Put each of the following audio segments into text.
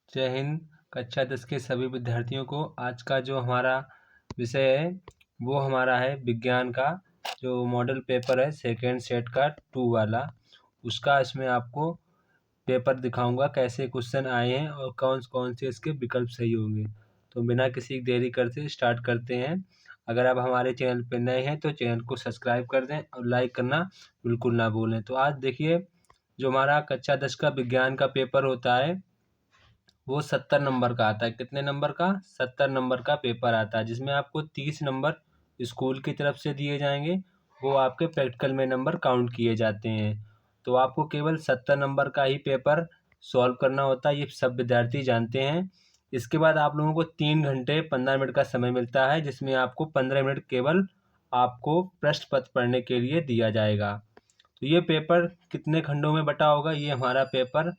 जय हिंद। कक्षा 10 के सभी विद्यार्थियों को आज का जो हमारा विषय है वो हमारा है विज्ञान का जो मॉडल पेपर है सेकेंड सेट का 2 वाला, उसका इसमें आपको पेपर दिखाऊंगा कैसे क्वेश्चन आए हैं और कौन कौन से इसके विकल्प सही होंगे। तो बिना किसी देरी करते स्टार्ट करते हैं। अगर आप हमारे चैनल पर नए हैं तो चैनल को सब्सक्राइब कर दें और लाइक करना बिल्कुल ना भूलें। तो आज देखिए, जो हमारा कक्षा 10 का विज्ञान का पेपर होता है वो 70 नंबर का आता है। कितने नंबर का? 70 नंबर का पेपर आता है, जिसमें आपको 30 नंबर स्कूल की तरफ से दिए जाएंगे, वो आपके प्रैक्टिकल में नंबर काउंट किए जाते हैं। तो आपको केवल 70 नंबर का ही पेपर सॉल्व करना होता है, ये सब विद्यार्थी जानते हैं। इसके बाद आप लोगों को 3 घंटे 15 मिनट का समय मिलता है, जिसमें आपको 15 मिनट केवल आपको प्रश्न पत्र पढ़ने के लिए दिया जाएगा। तो ये पेपर कितने खंडों में बटा होगा? ये हमारा पेपर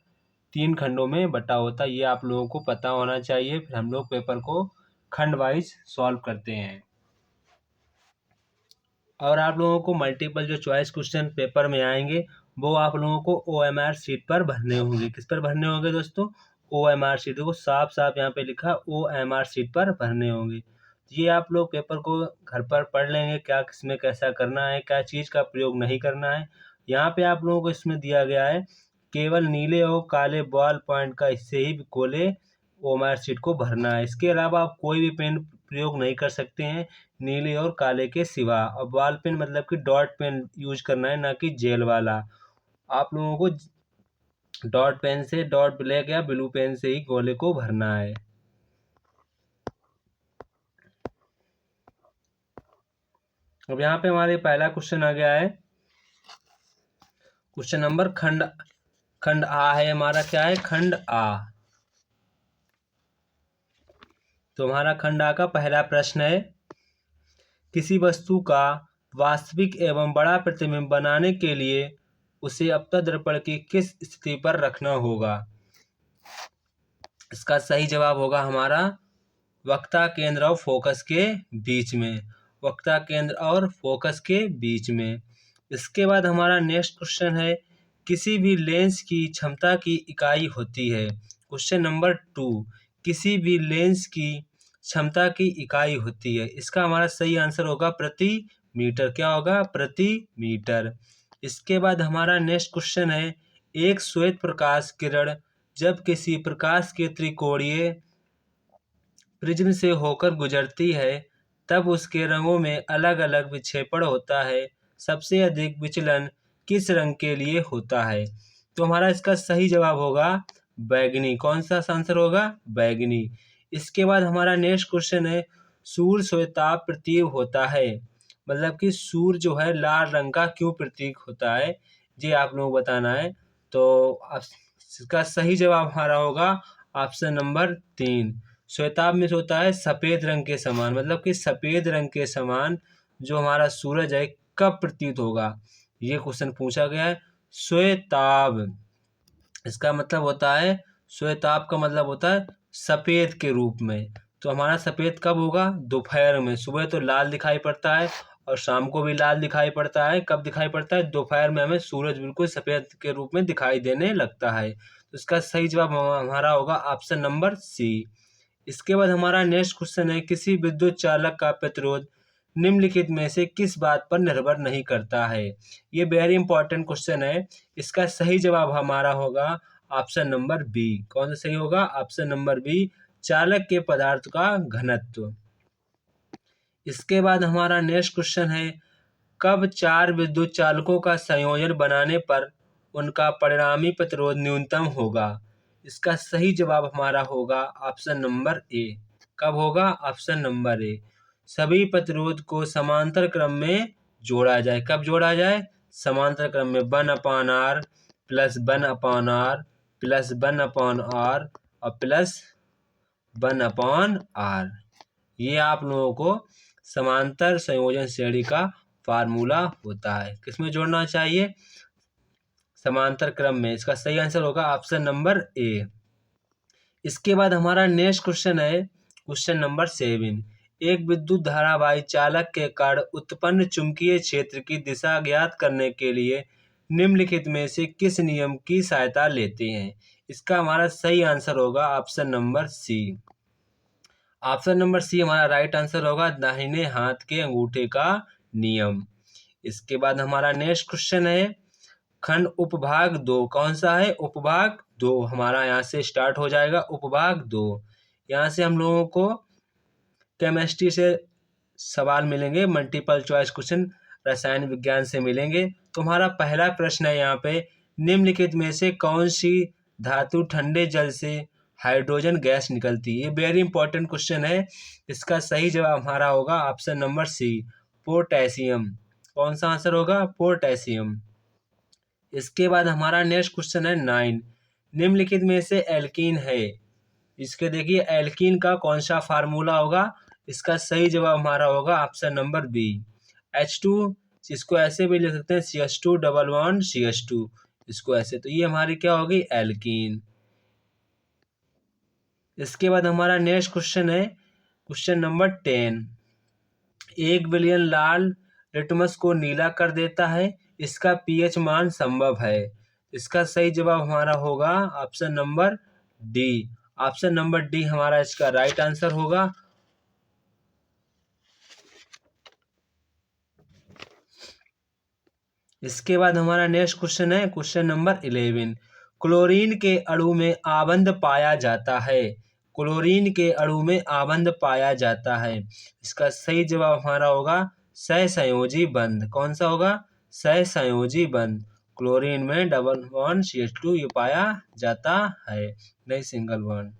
3 खंडों में बटा होता है, ये आप लोगों को पता होना चाहिए। फिर हम लोग पेपर को खंड वाइज सॉल्व करते हैं। और आप लोगों को मल्टीपल जो चॉइस क्वेश्चन पेपर में आएंगे वो आप लोगों को OMR शीट पर भरने होंगे। किस पर भरने होंगे दोस्तों? OMR sheet. देखो साफ साफ यहाँ पे लिखा OMR शीट पर भरने होंगे। ये आप लोग पेपर को घर पर पढ़ लेंगे, क्या किसमें कैसा करना है, क्या चीज़ का प्रयोग नहीं करना है। यहाँ पे आप लोगों को इसमें दिया गया है केवल नीले और काले बॉल पॉइंट का इससे ही गोले OMR शीट को भरना है। इसके अलावा आप कोई भी पेन प्रयोग नहीं कर सकते हैं नीले और काले के सिवा। और बॉल पेन मतलब कि डॉट पेन यूज करना है, ना कि जेल वाला। आप लोगों को डॉट पेन से, डॉट ब्लैक या ब्लू पेन से ही गोले को भरना है। अब यहाँ पे हमारे पहला क्वेश्चन आ गया है, क्वेश्चन नंबर खंड आ है हमारा। क्या है? खंड आ। तो हमारा खंड आ का पहला प्रश्न है, किसी वस्तु का वास्तविक एवं बड़ा प्रतिबिंब बनाने के लिए उसे अपतल दर्पण की किस स्थिति पर रखना होगा? इसका सही जवाब होगा हमारा वक्ता केंद्र और फोकस के बीच में। वक्ता केंद्र और फोकस के बीच में। इसके बाद हमारा नेक्स्ट क्वेश्चन है, किसी भी लेंस की क्षमता की इकाई होती है। क्वेश्चन नंबर 2, किसी भी लेंस की क्षमता की इकाई होती है। इसका हमारा सही आंसर होगा प्रति मीटर। क्या होगा? प्रति मीटर। इसके बाद हमारा नेक्स्ट क्वेश्चन है, एक श्वेत प्रकाश किरण जब किसी प्रकाश के त्रिकोणीय प्रिज्म से होकर गुजरती है तब उसके रंगों में अलग अलग विक्षेपण होता है। सबसे अधिक विचलन किस रंग के लिए होता है? तो हमारा इसका सही जवाब होगा बैगनी। कौन सा आंसर होगा? बैगनी। इसके बाद हमारा नेक्स्ट क्वेश्चन है, सूर्य श्वेताभ प्रतीक होता है, मतलब कि सूर्य जो है लाल रंग का क्यों प्रतीक होता है, ये आप लोगों को बताना है। तो इसका सही जवाब हमारा होगा ऑप्शन नंबर 3। श्वेताभ में होता है सफ़ेद रंग के समान, मतलब कि सफ़ेद रंग के समान जो हमारा सूरज है कब प्रतीत होगा, ये क्वेश्चन पूछा गया है। श्वेताभ इसका मतलब होता है, श्वेताभ का मतलब होता है सफ़ेद के रूप में। तो हमारा सफ़ेद कब होगा? दोपहर में। सुबह तो लाल दिखाई पड़ता है और शाम को भी लाल दिखाई पड़ता है। कब दिखाई पड़ता है? दोपहर में हमें सूरज बिल्कुल सफ़ेद के रूप में दिखाई देने लगता है। तो इसका सही जवाब हमारा होगा ऑप्शन नंबर सी। इसके बाद हमारा नेक्स्ट क्वेश्चन है, किसी विद्युत चालक का प्रतिरोध निम्नलिखित में से किस बात पर निर्भर नहीं करता है? ये वेरी इंपॉर्टेंट क्वेश्चन है। इसका सही जवाब हमारा होगा ऑप्शन नंबर बी। कौन सा सही होगा? ऑप्शन नंबर बी, चालक के पदार्थ का घनत्व। इसके बाद हमारा नेक्स्ट क्वेश्चन है, कब 4 विद्युत चालकों का संयोजन बनाने पर उनका परिणामी प्रतिरोध न्यूनतम होगा? इसका सही जवाब हमारा होगा ऑप्शन नंबर ए। कब होगा? ऑप्शन नंबर ए, सभी प्रतिरोध को समांतर क्रम में जोड़ा जाए। कब जोड़ा जाए? समांतर क्रम में 1/R plus 1/R plus 1/R और प्लस 1/R। ये आप लोगों को समांतर संयोजन श्रेणी का फार्मूला होता है। किसमें जोड़ना चाहिए? समांतर क्रम में। इसका सही आंसर होगा ऑप्शन नंबर ए। इसके बाद हमारा नेक्स्ट क्वेश्चन है क्वेश्चन नंबर 7, एक विद्युत धारावाही चालक के कारण उत्पन्न चुंबकीय क्षेत्र की दिशा ज्ञात करने के लिए निम्नलिखित में से किस नियम की सहायता लेते हैं? इसका हमारा सही आंसर होगा option number C. Option number C हमारा राइट आंसर होगा, दाहिने हाथ के अंगूठे का नियम। इसके बाद हमारा नेक्स्ट क्वेश्चन है खंड उपभाग 2 कौन सा है? उपभाग 2 हमारा यहाँ से स्टार्ट हो जाएगा। उपभाग 2 यहाँ से हम लोगों को केमिस्ट्री से सवाल मिलेंगे, मल्टीपल चॉइस क्वेश्चन रसायन विज्ञान से मिलेंगे। तो हमारा पहला प्रश्न है यहाँ पे, निम्नलिखित में से कौन सी धातु ठंडे जल से हाइड्रोजन गैस निकलती है? ये वेरी इंपॉर्टेंट क्वेश्चन है। इसका सही जवाब हमारा होगा ऑप्शन नंबर सी, पोटेशियम। कौन सा आंसर होगा? पोटेशियम। इसके बाद हमारा नेक्स्ट क्वेश्चन है 9, निम्नलिखित में से एल्कीन है। इसके देखिए एल्कीन का कौन सा फार्मूला होगा? इसका सही जवाब हमारा होगा ऑप्शन नंबर बी, H2। इसको ऐसे भी लिख सकते हैं CH2 डबल बॉन्ड CH2, इसको ऐसे। तो ये हमारी क्या होगी? एल्कीन। इसके बाद हमारा नेक्स्ट क्वेश्चन है क्वेश्चन नंबर 10, 1 बिलियन लाल लिटमस को नीला कर देता है, इसका pH मान संभव है। इसका सही जवाब हमारा होगा option number D. Option number D हमारा इसका राइट आंसर होगा। इसके बाद हमारा नेक्स्ट क्वेश्चन है क्वेश्चन नंबर 11, क्लोरीन के अणु में आबंध पाया जाता है। क्लोरीन के अणु में आबंध पाया जाता है, इसका सही जवाब हमारा होगा सहसंयोजी बंध। कौन सा होगा? सहसंयोजी बंध। क्लोरीन में डबल बॉन्ड CH2 ये पाया जाता है, नहीं सिंगल बॉन्ड।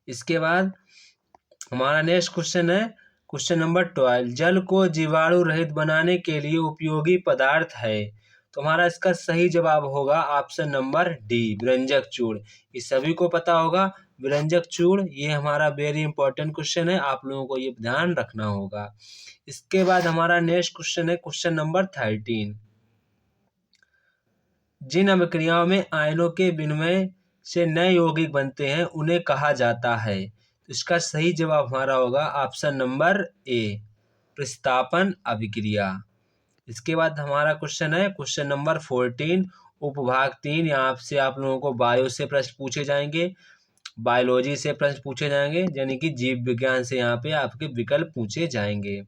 इसके बाद हमारा नेक्स्ट क्वेश्चन है क्वेश्चन नंबर 12, जल को जीवाणु रहित बनाने के लिए उपयोगी पदार्थ है। तो हमारा इसका सही जवाब होगा ऑप्शन नंबर डी, विरंजक चूर्ण। ये सभी को पता होगा विरंजक चूर्ण, ये हमारा वेरी इंपॉर्टेंट क्वेश्चन है, आप लोगों को ये ध्यान रखना होगा। इसके बाद हमारा नेक्स्ट क्वेश्चन है क्वेश्चन नंबर 13, जिन अभिक्रियाओं में आयनों के विनिमय से नए यौगिक बनते हैं उन्हें कहा जाता है। तो इसका सही जवाब हमारा होगा ऑप्शन नंबर ए, प्रतिस्थापन अभिक्रिया। इसके बाद हमारा क्वेश्चन है क्वेश्चन नंबर 14, उपभाग 3। यहाँ से आप लोगों को बायो से प्रश्न पूछे जाएंगे, बायोलॉजी से प्रश्न पूछे जाएंगे, यानी कि जीव विज्ञान से यहाँ पे आपके विकल्प पूछे जाएंगे।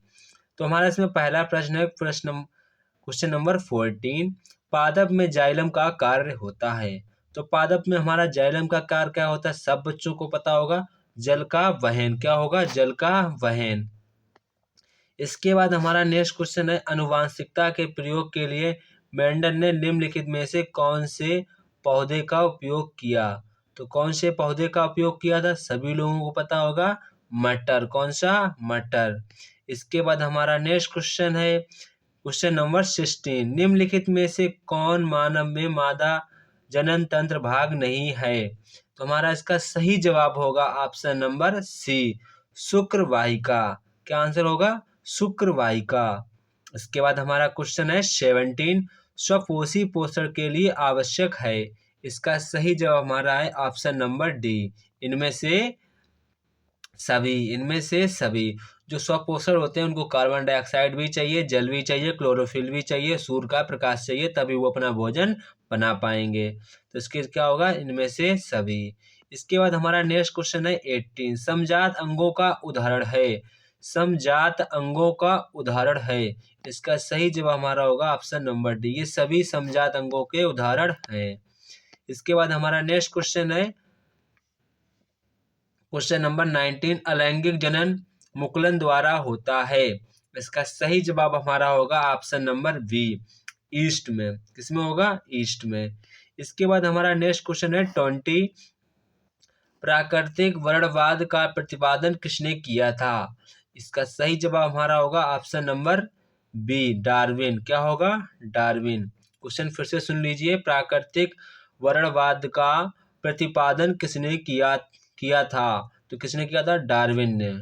तो हमारा इसमें पहला प्रश्न है क्वेश्चन नंबर 14, पादप में जाइलम का कार्य होता है। तो पादप में हमारा जाइलम का कार्य क्या होता है? सब बच्चों को पता होगा, जल का वहन। क्या होगा? जल का वहन। इसके बाद हमारा नेक्स्ट क्वेश्चन है, आनुवांशिकता के प्रयोग के लिए मेंडल ने निम्नलिखित में से कौन से पौधे का उपयोग किया? तो कौन से पौधे का उपयोग किया था? सभी लोगों को पता होगा, मटर। कौन सा? मटर। इसके बाद हमारा नेक्स्ट क्वेश्चन है क्वेश्चन नंबर 16, निम्नलिखित में से कौन मानव में मादा जनन तंत्र भाग नहीं है? तो हमारा इसका सही जवाब होगा ऑप्शन नंबर सी, शुक्रवाहिका। क्या आंसर होगा? शुक्रवाहिका। इसके बाद हमारा क्वेश्चन है 17, स्वपोषी पोषण के लिए आवश्यक है। इसका सही जवाब हमारा है ऑप्शन नंबर डी, इनमें से सभी। जो स्वपोषण होते हैं उनको कार्बन डाइऑक्साइड भी चाहिए, जल भी चाहिए, क्लोरोफिल भी चाहिए, सूर्य का प्रकाश चाहिए, तभी वो अपना भोजन बना पाएंगे। तो इसके क्या होगा? इनमें से सभी। इसके बाद हमारा नेक्स्ट क्वेश्चन है 18, समजात अंगों का उदाहरण है। समजात अंगों का उदाहरण है, इसका सही जवाब हमारा होगा ऑप्शन नंबर डी, ये सभी समजात अंगों के उदाहरण हैं। इसके बाद हमारा नेक्स्ट क्वेश्चन है क्वेश्चन नंबर 19, अलैंगिक जनन मुकुलन द्वारा होता है। इसका सही जवाब हमारा होगा ऑप्शन नंबर बी, ईस्ट में। किसमें होगा? ईस्ट में। इसके बाद हमारा नेक्स्ट क्वेश्चन है 20, प्राकृतिक वर्णवाद का प्रतिपादन किसने किया था? इसका सही जवाब हमारा होगा ऑप्शन नंबर बी, डार्विन। क्या होगा? डार्विन। क्वेश्चन फिर से सुन लीजिए, प्राकृतिक वर्णवाद का प्रतिपादन किसने किया था? तो किसने किया था? डार्विन ने।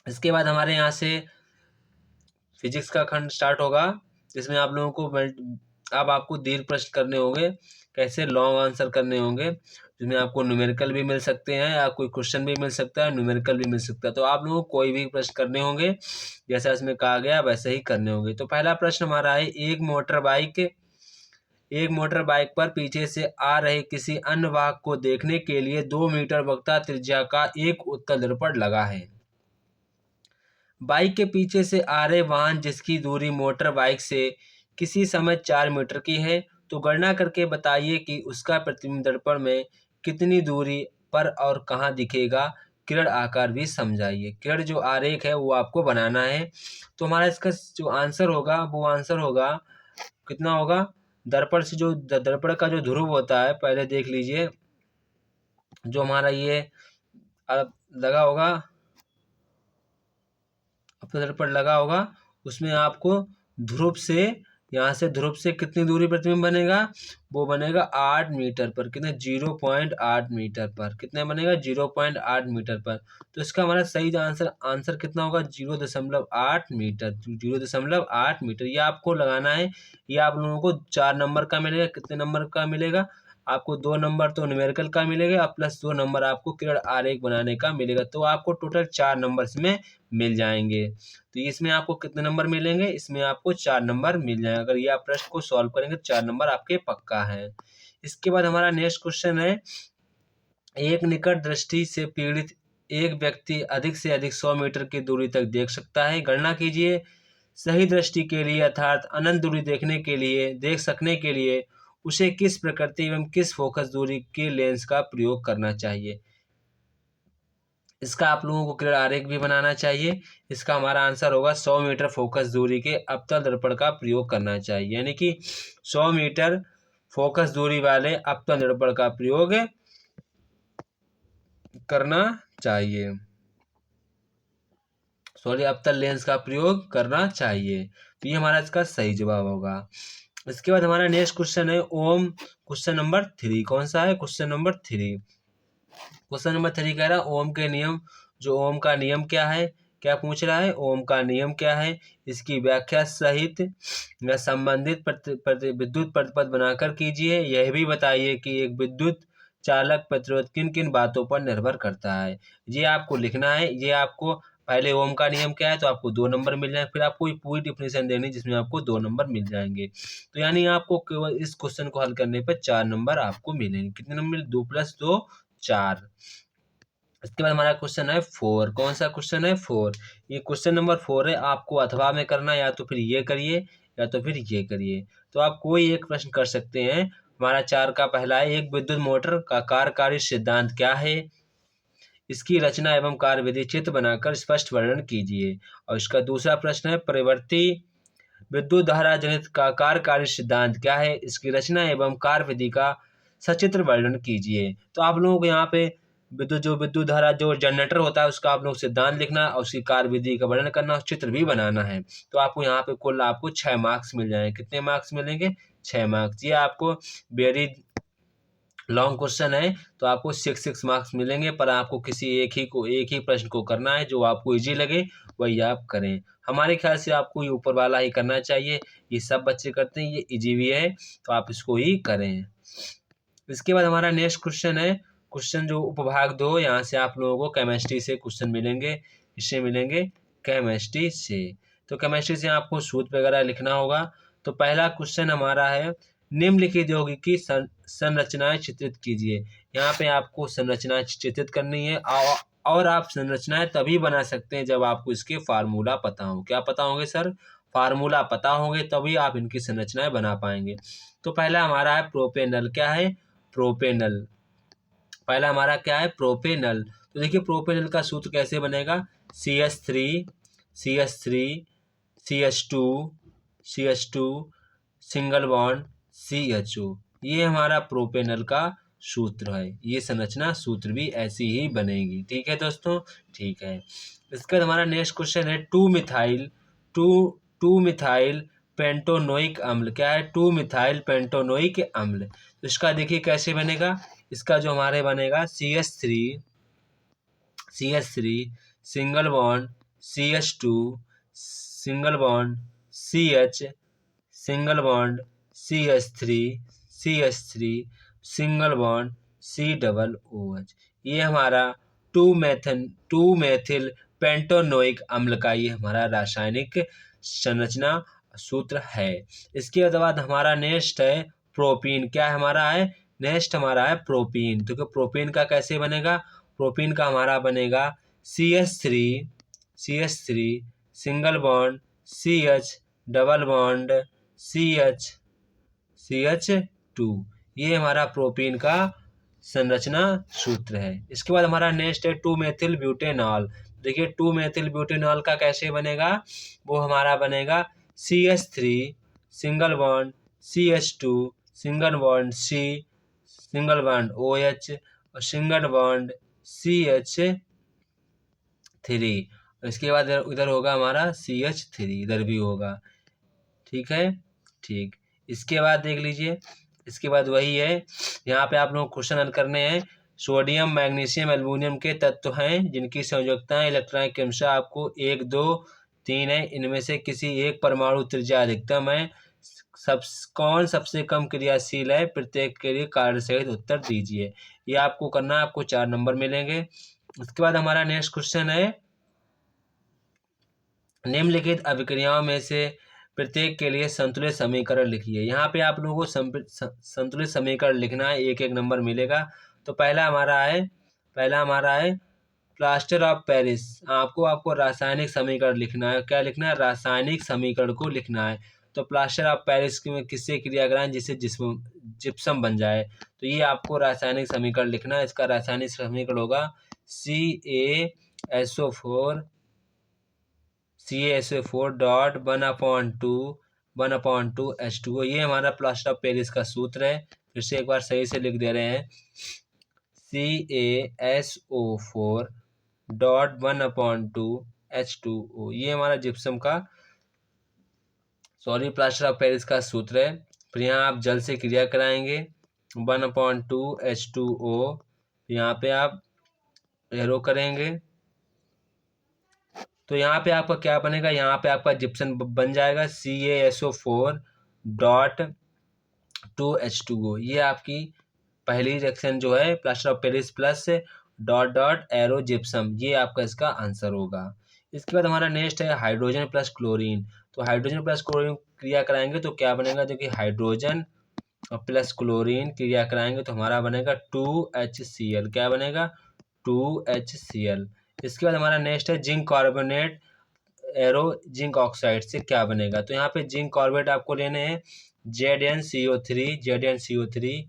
इसके बाद हमारे यहाँ से फिजिक्स का खंड स्टार्ट होगा, जिसमें आप लोगों को अब आपको दीर्घ प्रश्न करने होंगे, कैसे लॉन्ग आंसर करने होंगे, जिसमें आपको न्यूमेरिकल भी मिल सकते हैं या कोई क्वेश्चन भी मिल सकता है, न्यूमेरिकल भी मिल सकता है। तो आप लोगों को कोई भी प्रश्न करने होंगे, जैसा इसमें कहा गया वैसे ही करने होंगे। तो पहला प्रश्न हमारा है, एक एक मोटर बाइक पर पीछे से आ रहे किसी अन्य वाहक को देखने के लिए 2 मीटर वक्ता त्रिज्या का एक उत्तल दर्पण लगा है। बाइक के पीछे से आ रहे वाहन जिसकी दूरी मोटर बाइक से किसी समय 4 मीटर की है, तो गणना करके बताइए कि उसका प्रतिबिंब दर्पण में कितनी दूरी पर और कहाँ दिखेगा। किरण आकार भी समझाइए। किरण जो आरेख है वो आपको बनाना है। तो हमारा इसका जो आंसर होगा वो आंसर होगा कितना होगा, दर्पण से जो दर्पण का जो ध्रुव होता है, पहले देख लीजिए, जो हमारा ये लगा होगा, दर्पण लगा होगा, उसमें आपको ध्रुव से, यहाँ से ध्रुव से कितनी दूरी प्रतिबिंब बनेगा, वो बनेगा 8 मीटर पर। कितने, 0.8 मीटर पर। कितने बनेगा, 0.8 मीटर पर। तो इसका हमारा सही आंसर कितना होगा, 0.8 मीटर। 0.8 मीटर ये आपको लगाना है। ये आप लोगों को 4 नंबर का मिलेगा। कितने नंबर का मिलेगा आपको, 2 नंबर तो न्यूमेरिकल का मिलेगा, प्लस 2 नंबर आपको किरण आरेख बनाने का मिलेगा। तो आपको टोटल 4 नंबर इसमें मिल जाएंगे। तो इसमें आपको कितने नंबर मिलेंगे, इसमें आपको 4 नंबर मिल जाएंगे। अगर ये आप प्रश्न को सॉल्व करेंगे तो 4 नंबर आपके पक्का है। इसके बाद हमारा नेक्स्ट क्वेश्चन है, एक निकट दृष्टि से पीड़ित एक व्यक्ति अधिक से अधिक 100 मीटर की दूरी तक देख सकता है। गणना कीजिए सही दृष्टि के लिए अर्थात अनंत दूरी देख सकने के लिए उसे किस प्रकृति एवं किस फोकस दूरी के लेंस का प्रयोग करना चाहिए। इसका आप लोगों को किरण आरेख भी बनाना चाहिए। इसका हमारा आंसर होगा 100 मीटर फोकस दूरी के अवतल दर्पण का प्रयोग करना चाहिए, यानी कि 100 मीटर फोकस दूरी वाले अवतल दर्पण का प्रयोग करना चाहिए, अवतल लेंस का प्रयोग करना चाहिए। तो ये हमारा इसका सही जवाब होगा। इसके बाद हमारा नेक्स्ट क्वेश्चन है ओम, क्वेश्चन नंबर 3। कौन सा है, क्वेश्चन नंबर 3। क्वेश्चन नंबर 3 कह रहा है ओम के नियम, जो ओम का नियम क्या है, क्या पूछ रहा है, ओम का नियम क्या है, इसकी व्याख्या सहित या संबंधित विद्युत प्रतिपद बनाकर कीजिए। यह भी बताइए कि एक विद्युत चालक प्रतिरोध किन किन बातों पर निर्भर करता है। ये आपको लिखना है। ये आपको पहले ओम का नियम क्या है, तो आपको 2 नंबर मिल जाए, फिर आपको पूरी डिफिनेशन देनी जिसमें आपको 2 नंबर मिल जाएंगे। तो यानी आपको केवल इस क्वेश्चन को हल करने पर 4 नंबर आपको मिलेंगे। कितने नंबर मिले, 2 + 2 4। इसके बाद हमारा क्वेश्चन है 4। कौन सा क्वेश्चन है, 4। ये क्वेश्चन नंबर 4 है। आपको अथवा में करना, या तो फिर ये करिए या तो फिर ये करिए। तो आप कोई एक प्रश्न कर सकते हैं। हमारा 4 का पहला है, एक विद्युत मोटर का कार्यकारी सिद्धांत क्या है, इसकी रचना एवं कार्यविधि चित्र बनाकर स्पष्ट वर्णन कीजिए। और इसका दूसरा प्रश्न है, परिवर्ती विद्युत धारा जनित का कार्यकारी सिद्धांत क्या है, इसकी रचना एवं कार्यविधि का सचित्र वर्णन कीजिए। तो आप लोगों को यहाँ पे विद्युत धारा जो जनरेटर होता है उसका आप लोग सिद्धांत लिखना और उसकी कार्यविधि का वर्णन करना और चित्र भी बनाना है। तो आपको यहाँ पे कुल आपको 6 मार्क्स मिल जाएंगे। कितने मार्क्स मिलेंगे, 6 मार्क्स। ये आपको वेरी लॉन्ग क्वेश्चन है, तो आपको 6 मार्क्स मिलेंगे, पर आपको किसी एक ही प्रश्न को करना है, जो आपको इजी लगे वही आप करें। हमारे ख्याल से आपको ये ऊपर वाला ही करना चाहिए। ये सब बच्चे करते हैं, ये इजी भी है, तो आप इसको ही करें। इसके बाद हमारा नेक्स्ट क्वेश्चन है, क्वेश्चन जो उपभाग 2, यहाँ से आप लोगों को केमिस्ट्री से क्वेश्चन मिलेंगे। इससे मिलेंगे केमिस्ट्री से। तो केमिस्ट्री से आपको सूत्र वगैरह लिखना होगा। तो पहला क्वेश्चन हमारा है, निम्नलिखित यौगिक संरचनाएं चित्रित कीजिए। यहाँ पे आपको संरचनाएं चित्रित करनी है, और आप संरचनाएं तभी बना सकते हैं जब आपको इसके फार्मूला पता हो। क्या पता होंगे सर, फार्मूला पता होंगे तभी आप इनकी संरचनाएं बना पाएंगे। तो पहला हमारा है प्रोपेनल। क्या है, प्रोपेनल। पहला हमारा क्या है, प्रोपेनल। तो देखिए प्रोपेनल का सूत्र कैसे बनेगा, CH3 CH2 single bond CHO। ये हमारा प्रोपेनल का सूत्र है। ये संरचना सूत्र भी ऐसी ही बनेगी। ठीक है दोस्तों, ठीक है। इसके बाद हमारा नेक्स्ट क्वेश्चन है 2 मिथाइल पेंटोनोइक अम्ल। क्या है, 2 मिथाइल पेंटोनोइक अम्ल। तो इसका देखिए कैसे बनेगा। इसका जो हमारे बनेगा CH3 single bond CH2 single bond CH single bond CH3 single bond COOH। ये हमारा 2 मेथिल पेंटोनोइक अम्ल का ये हमारा रासायनिक संरचना सूत्र है। इसके बाद हमारा नेक्स्ट है प्रोपीन। क्या हमारा है? नेक्स्ट हमारा है प्रोपीन। तो प्रोपीन का कैसे बनेगा? प्रोपीन का हमारा बनेगा CH3 single bond CH double bond CH2। ये हमारा प्रोपीन का संरचना सूत्र है। इसके बाद हमारा नेक्स्ट है 2 मेथिल ब्यूटेनॉल। देखिए 2 मेथिल ब्यूटेनॉल का कैसे बनेगा? वो हमारा बनेगा CH3 single bond CH2 single bond single bond OH और सिंगल बॉन्ड CH3। इसके बाद इधर होगा हमारा CH3, इधर भी होगा। ठीक है, ठीक। इसके बाद देख लीजिए, इसके बाद वही है, यहाँ पे आप लोग क्वेश्चन हल करने हैं। सोडियम मैग्नीशियम एल्युमिनियम के तत्व हैं जिनकी संयोजकताएं इलेक्ट्रॉनिक क्रमशः आपको 1 2 3 है। इनमें से किसी एक परमाणु त्रिज्या अधिकतम है। कौन सबसे कम क्रियाशील है? प्रत्येक के लिए कार्य सहित उत्तर दीजिए। ये आपको करना है, आपको 4 नंबर मिलेंगे। उसके बाद हमारा नेक्स्ट क्वेश्चन है, निम्नलिखित अभिक्रियाओं में से प्रत्येक के लिए संतुलित समीकरण लिखिए। यहाँ पे आप लोगों को संतुलित समीकरण लिखना है, एक एक नंबर मिलेगा। तो पहला हमारा है प्लास्टर ऑफ पेरिस। आपको रासायनिक समीकरण लिखना है। क्या लिखना है? रासायनिक समीकरण को लिखना है। तो प्लास्टर ऑफ पेरिस में किससे क्रिया कराएं? जिससे जिप्सम बन जाए। तो ये आपको रासायनिक समीकरण लिखना है। इसका रासायनिक समीकरण होगा CaSO4 डॉट 1/2 H2O। ये हमारा प्लास्टर ऑफ पेरिस का सूत्र है। फिर से एक बार सही से लिख दे रहे हैं, CaSO4 डॉट 1/2 H2O। ये हमारा जिप्सम का प्लास्टर ऑफ पेरिस का सूत्र है। फिर यहाँ आप जल से क्रिया कराएंगे 1/2 H2O। यहाँ पे आप एरो करेंगे तो यहाँ पे आपका क्या बनेगा? यहाँ पे आपका जिप्सम बन जाएगा CaSO4 डॉट 2H2O। ये आपकी पहली रिएक्शन जो है plaster of Paris plus dot dot arrow gypsum, ये आपका इसका आंसर होगा। इसके बाद हमारा नेक्स्ट है हाइड्रोजन प्लस क्लोरीन। तो हाइड्रोजन प्लस क्लोरीन क्रिया कराएंगे तो क्या बनेगा? देखिए हाइड्रोजन प्लस क्लोरीन क्रिया कराएंगे तो हमारा बनेगा 2HCl। क्या बनेगा? 2HCl। इसके बाद हमारा नेक्स्ट है zinc carbonate arrow zinc oxide से क्या बनेगा? तो यहाँ पे जिंक कार्बोनेट आपको लेने हैं ZnCO3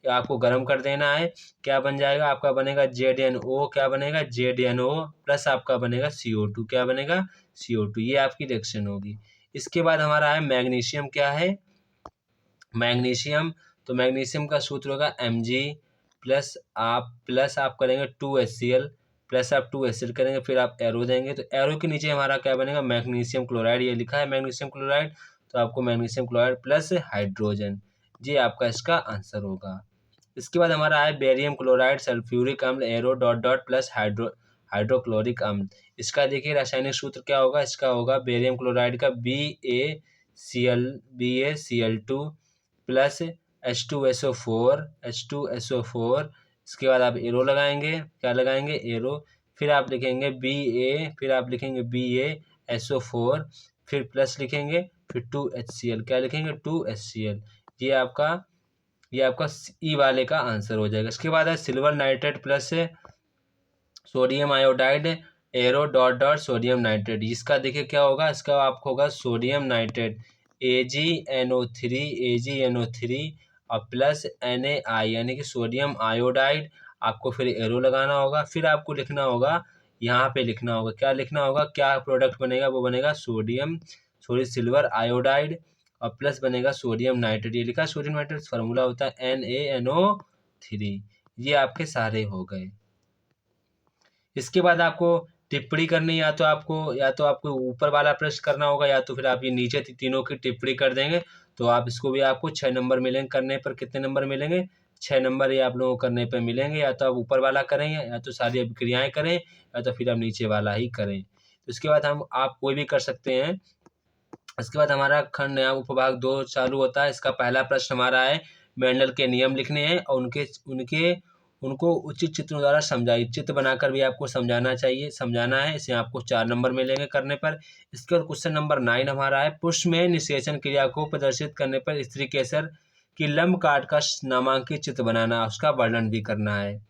आपको गर्म कर देना है। क्या बन जाएगा? आपका बनेगा ZnO। क्या बनेगा? ZnO प्लस आपका बनेगा CO2। क्या बनेगा? CO2। ये आपकी रिएक्शन होगी। इसके बाद हमारा है मैग्नीशियम। क्या है? मैग्नीशियम। तो मैग्नीशियम का सूत्र होगा Mg प्लस आप करेंगे 2HCl प्लस आप 2HCl करेंगे, फिर आप एरो देंगे तो एरो के नीचे हमारा क्या बनेगा? Magnesium chloride. ये लिखा है मैग्नीशियम क्लोराइड, तो आपको मैग्नीशियम क्लोराइड प्लस हाइड्रोजन, ये आपका इसका आंसर होगा। इसके बाद हमारा है बेरियम क्लोराइड सल्फ्यूरिक अम्ल arrow dot dot plus hydrochloric अम्ल। इसका देखिए रासायनिक सूत्र क्या होगा? इसका होगा बेरियम क्लोराइड का BaCl2 प्लस H2SO4। इसके बाद आप एरो लगाएंगे। क्या लगाएंगे? एरो। फिर आप लिखेंगे BaSO4, फिर प्लस लिखेंगे, फिर 2HCl। क्या लिखेंगे? 2HCl। ये आपका ई वाले का आंसर हो जाएगा। इसके बाद है silver nitrate plus sodium iodide arrow dot dot sodium nitrate. इसका देखिए क्या होगा? इसका आपको होगा सोडियम नाइट्रेट AgNO3 और प्लस Na यानी कि सोडियम आयोडाइड। आपको फिर एरो लगाना होगा। फिर आपको लिखना होगा, यहाँ पे लिखना होगा, क्या लिखना होगा? क्या प्रोडक्ट बनेगा? वो बनेगा सिल्वर आयोडाइड और प्लस बनेगा सोडियम नाइट्रेट। ये लिखा सोडियम नाइट्रेट फार्मूला होता है NaNO3। ये आपके सारे हो गए। इसके बाद आपको टिप्पणी करनी, या तो आपको ऊपर वाला प्रश्न करना होगा, या तो फिर आप ये नीचे तीनों की टिप्पणी कर देंगे तो आप इसको भी आपको 6 नंबर मिलेंगे। करने पर कितने नंबर मिलेंगे? 6 नंबर ये आप लोगों को करने पर मिलेंगे। या तो आप ऊपर वाला करें, या तो सारी अभिक्रियाएं करें, या तो फिर आप नीचे वाला ही करें। तो इसके बाद आप कोई भी कर सकते हैं। इसके बाद हमारा खंड नया उपभाग 2 चालू होता है। इसका पहला प्रश्न हमारा है मेंडल के नियम लिखने हैं और उनको उचित चित्रों द्वारा समझाइए। चित्र बनाकर भी आपको समझाना है। इसे आपको 4 नंबर मिलेंगे करने पर। इसके बाद क्वेश्चन नंबर 9 हमारा है पुष्प में निषेचन क्रिया को प्रदर्शित करने पर स्त्री केसर कि लंब काट का नामांकित चित्र बनाना, उसका वर्णन भी करना है।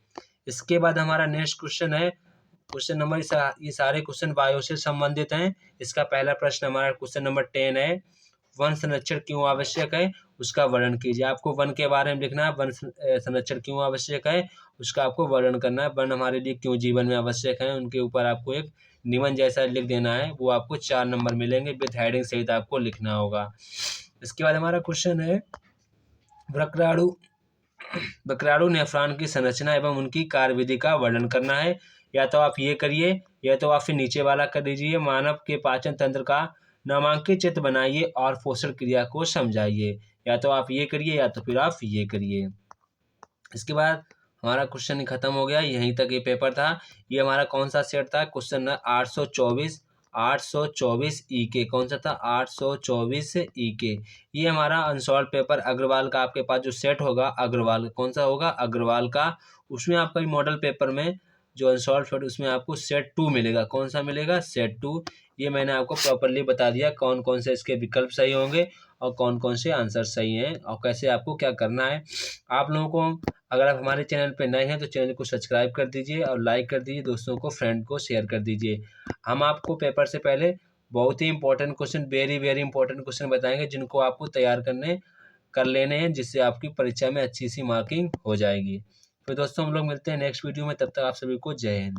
इसके बाद हमारा नेक्स्ट क्वेश्चन है, क्वेश्चन नंबर ये सारे क्वेश्चन बायो से संबंधित हैं। इसका पहला प्रश्न हमारा क्वेश्चन नंबर 10 है, वन संरक्षण क्यों आवश्यक है, उसका वर्णन कीजिए। आपको वन के बारे में लिखना है, वन संरक्षण क्यों आवश्यक है, उसका आपको वर्णन करना है। वन हमारे लिए क्यों जीवन में आवश्यक है, उनके ऊपर आपको एक निबंध जैसा लिख देना है। वो आपको 4 नंबर मिलेंगे, विद हेडिंग सहित आपको लिखना होगा। इसके बाद हमारा क्वेश्चन है, वक्राणु नेफ्रॉन की संरचना एवं उनकी कार्यविधि का वर्णन करना है। या तो आप ये करिए, या तो आप फिर नीचे वाला कर दीजिए। मानव के पाचन तंत्र का नामांकित चित्र बनाइए और पोषण क्रिया को समझाइए। या तो आप ये करिए, या तो फिर आप ये करिए। इसके बाद हमारा क्वेश्चन खत्म हो गया, यहीं तक ये पेपर था। ये हमारा कौन सा सेट था, क्वेश्चन 824 ई के, कौन सा था, 824 ई के। ये हमारा अनसॉल्व पेपर अग्रवाल का, आपके पास जो सेट होगा अग्रवाल, कौन सा होगा, अग्रवाल का। उसमें आपका मॉडल पेपर में जो अनसॉल्व सेट, उसमें आपको सेट 2 मिलेगा। कौन सा मिलेगा, सेट 2। ये मैंने आपको प्रॉपरली बता दिया कौन कौन से इसके विकल्प सही होंगे और कौन कौन से आंसर सही हैं और कैसे आपको क्या करना है। आप लोगों को, अगर आप हमारे चैनल पर नए हैं तो चैनल को सब्सक्राइब कर दीजिए और लाइक कर दीजिए, दोस्तों को, फ्रेंड को शेयर कर दीजिए। हम आपको पेपर से पहले बहुत ही important question, very very important question बताएंगे, जिनको आपको तैयार कर लेने हैं, जिससे आपकी परीक्षा में अच्छी सी मार्किंग हो जाएगी। तो दोस्तों हम लोग मिलते हैं नेक्स्ट वीडियो में, तब तक आप सभी को जय हिंद।